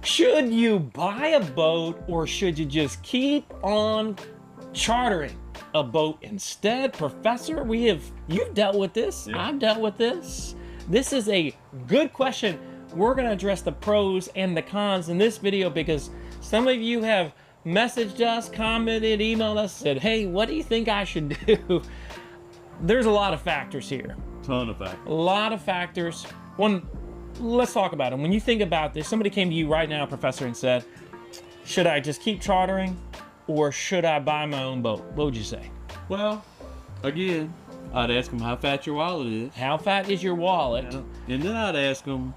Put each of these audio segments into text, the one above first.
Should you buy a boat or should you just keep on chartering a boat instead? Professor, you've dealt with this. Yeah. I've dealt with this. This is a good question. We're going to address the pros and the cons in this video because some of you have messaged us, commented, emailed us, said, hey, what do you think I should do? There's a lot of factors here. Ton of factors. A lot of factors. One, let's talk about them. When you think about this, somebody came to you right now, Professor, and said, should I just keep chartering or should I buy my own boat? What would you say? Well, again, I'd ask them how fat your wallet is. How fat is your wallet? Yeah. And then I'd ask them,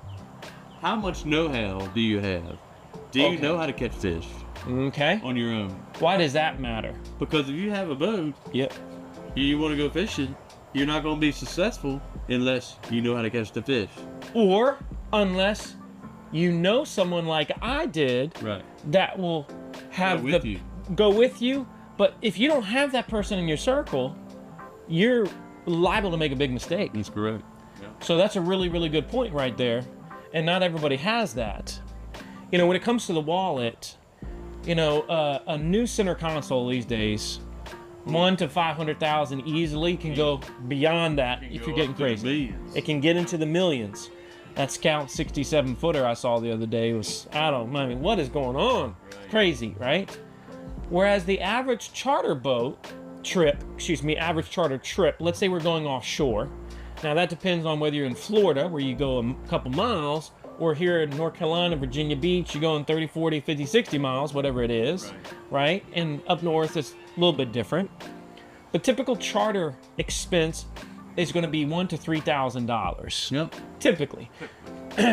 how much know-how do you have? Do you know how to catch fish? Okay. On your own. Why does that matter? Because if you have a boat, you want to go fishing, you're not going to be successful unless you know how to catch the fish. Or unless you know someone like I did that will have go with you. But if you don't have that person in your circle, you're liable to make a big mistake. That's correct. Yeah. So that's a really, really good point right there. And not everybody has that. You know, when it comes to the wallet, you know, a new center console these days, 1 to 500,000 easily can go beyond that if you're getting crazy. It can get into the millions. That Scout 67 footer I saw the other day was, I mean, what is going on? It's crazy, right? Whereas the average charter trip, let's say we're going offshore. Now that depends on whether you're in Florida, where you go a couple miles, or here in North Carolina, Virginia Beach, you're going 30, 40, 50, 60 miles, whatever it is, right? And up north, it's a little bit different. But typical charter expense is going to be $1,000 to $3,000. Yep. Typically.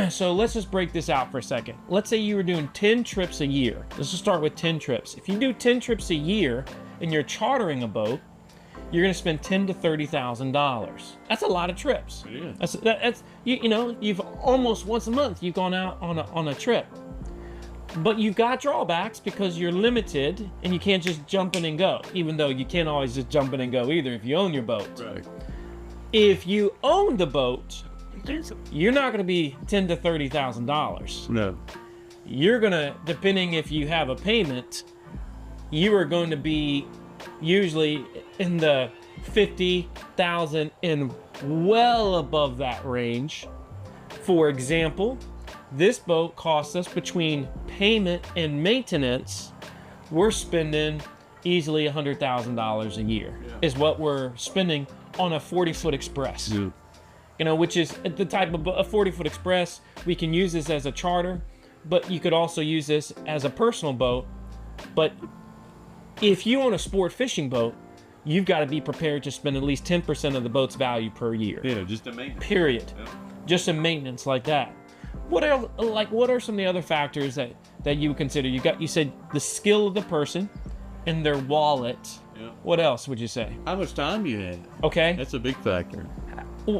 So let's just break this out for a second. Let's say you were doing 10 trips a year. Let's just start with 10 trips. If you do 10 trips a year and you're chartering a boat, you're going to spend $10,000 to $30,000. That's a lot of trips. It is. That's you know, you've almost once a month you've gone out on a trip. But you've got drawbacks because you're limited and you can't just jump in and go, even though you can't always just jump in and go either if you own your boat. Right. If you own the boat, you're not going to be $10,000 to $30,000. No. You're going to, depending if you have a payment, you are going to be usually in the 50,000 and well above that range. For example, this boat costs us between payment and maintenance, we're spending easily $100,000 a year is what we're spending on a 40-foot Express. Yeah. You know, which is the type of a 40-foot Express. We can use this as a charter, but you could also use this as a personal boat. But if you own a sport fishing boat, you've got to be prepared to spend at least 10% of the boat's value per year. Yeah, just in maintenance. Period. Yeah. Just in maintenance like that. What are some of the other factors that you would consider? You said the skill of the person and their wallet. Yeah. What else would you say? How much time you have. Okay. That's a big factor.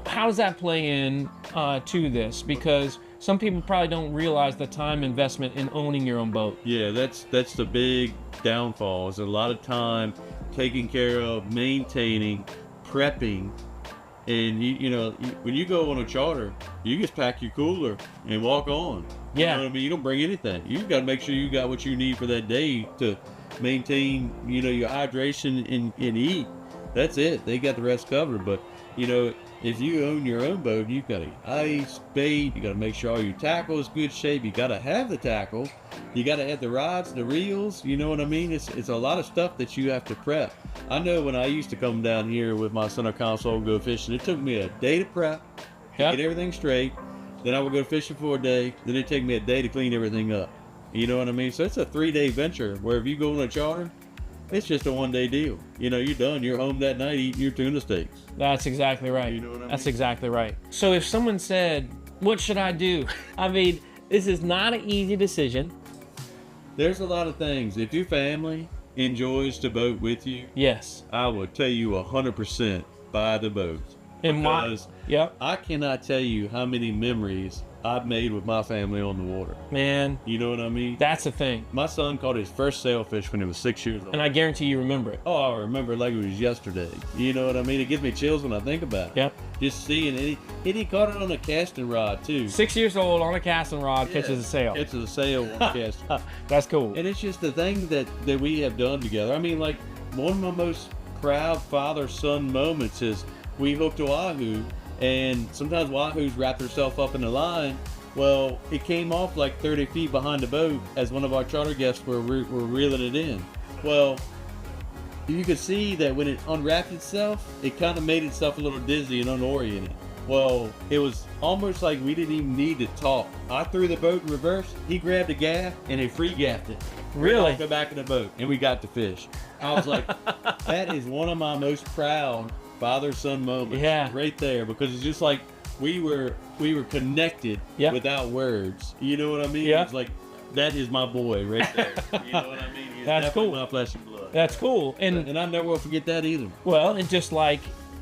How does that play in to this? Because some people probably don't realize the time investment in owning your own boat. Yeah, that's the big downfall. Is a lot of time taking care of, maintaining, prepping, and you know when you go on a charter, you just pack your cooler and walk on. Yeah. You know what I mean? You don't bring anything. You got to make sure you got what you need for that day to maintain, you know, your hydration and eat. That's it. They got the rest covered. But you know, if you own your own boat, you've got ice, bait, you got to make sure all your tackle is good shape. You got to have the tackle. You got to have the rods, the reels. You know what I mean? It's a lot of stuff that you have to prep. I know when I used to come down here with my center console and go fishing, it took me a day to prep, get everything straight. Then I would go fishing for a day. Then it'd take me a day to clean everything up. You know what I mean? So it's a 3-day venture where if you go on a charter, it's just a 1-day deal. You know, you're done. You're home that night eating your tuna steaks. That's exactly right. You know what I mean? That's exactly right. So if someone said, what should I do? I mean, this is not an easy decision. There's a lot of things. If your family enjoys the boat with you, yes, I would tell you 100% buy the boat. Because I cannot tell you how many memories I've made with my family on the water. Man, You know what I mean? that's the thing. My son caught his first sailfish when he was 6 years old. And I guarantee you remember it. Oh, I remember it like it was yesterday. You know what I mean? It gives me chills when I think about it. Yep. Just seeing it. He caught it on a casting rod, too. 6 years old on a casting rod, catches a sail. Catches a sail on a casting. That's cool. And it's just the thing that we have done together. I mean, like, one of my most proud father-son moments is we hooked a wahoo, and sometimes wahoos wrap themselves up in the line. Well, it came off like 30 feet behind the boat as one of our charter guests were reeling it in. Well, you could see that when it unwrapped itself, it kind of made itself a little dizzy and unoriented. Well, it was almost like we didn't even need to talk. I threw the boat in reverse, he grabbed a gaff, and he free gaffed it. Really? Off the back of the boat, and we got the fish. I was like, that is one of my most proud father-son moments. Yeah. Right there, because it's just like we were connected without words. You know what I mean? Yeah. It's like, that is my boy right there. You know what I mean? He's That's definitely cool. my flesh and blood. That's cool. And I never will forget that either. Well, and just like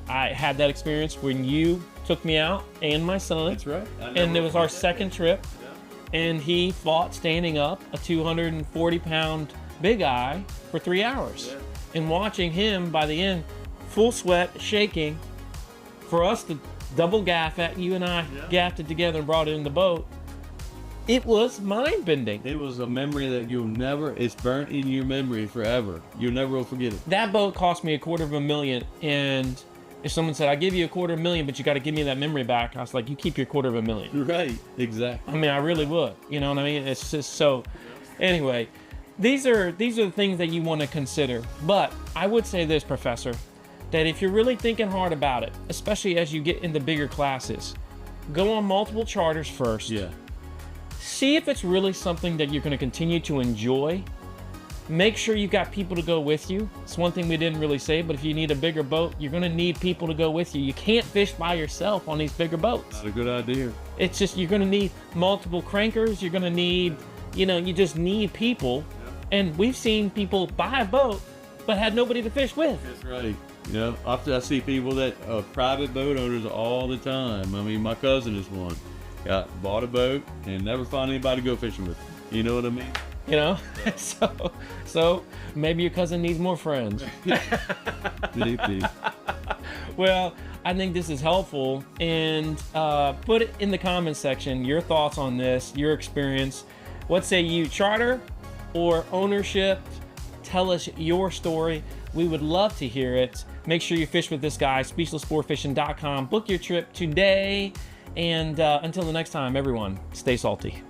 I had that experience when you took me out and my son. That's right. And it was our second trip. And he fought standing up a 240-pound big eye for 3 hours. Yeah. And watching him by the end, full sweat, shaking, for us to double gaff at you and I gaffed it together and brought it in the boat. It was mind-bending. It was a memory that it's burnt in your memory forever. You'll never will forget it. That boat cost me $250,000, and if someone said, I'll give you $250,000, but you got to give me that memory back, I was like, you keep your $250,000. Right, exactly. I mean, I really would. You know what I mean? It's just so. Anyway, these are the things that you want to consider. But I would say this, Professor, that if you're really thinking hard about it, especially as you get into bigger classes, go on multiple charters first. Yeah. See if it's really something that you're going to continue to enjoy. Make sure you've got people to go with you. It's one thing we didn't really say, but if you need a bigger boat, you're going to need people to go with you. You can't fish by yourself on these bigger boats. That's a good idea. It's just, you're going to need multiple crankers. You're going to need, you just need people. And we've seen people buy a boat, but had nobody to fish with. That's right. You know, I see people that are private boat owners all the time. I mean, my cousin is one. Bought a boat and never found anybody to go fishing with. You know what I mean? You know, so maybe your cousin needs more friends. Well, I think this is helpful, and put it in the comments section, your thoughts on this, your experience. What say you, charter or ownership? Tell us your story. We would love to hear it. Make sure you fish with this guy, speechlesssportfishing.com. Book your trip today, and until the next time, everyone, stay salty.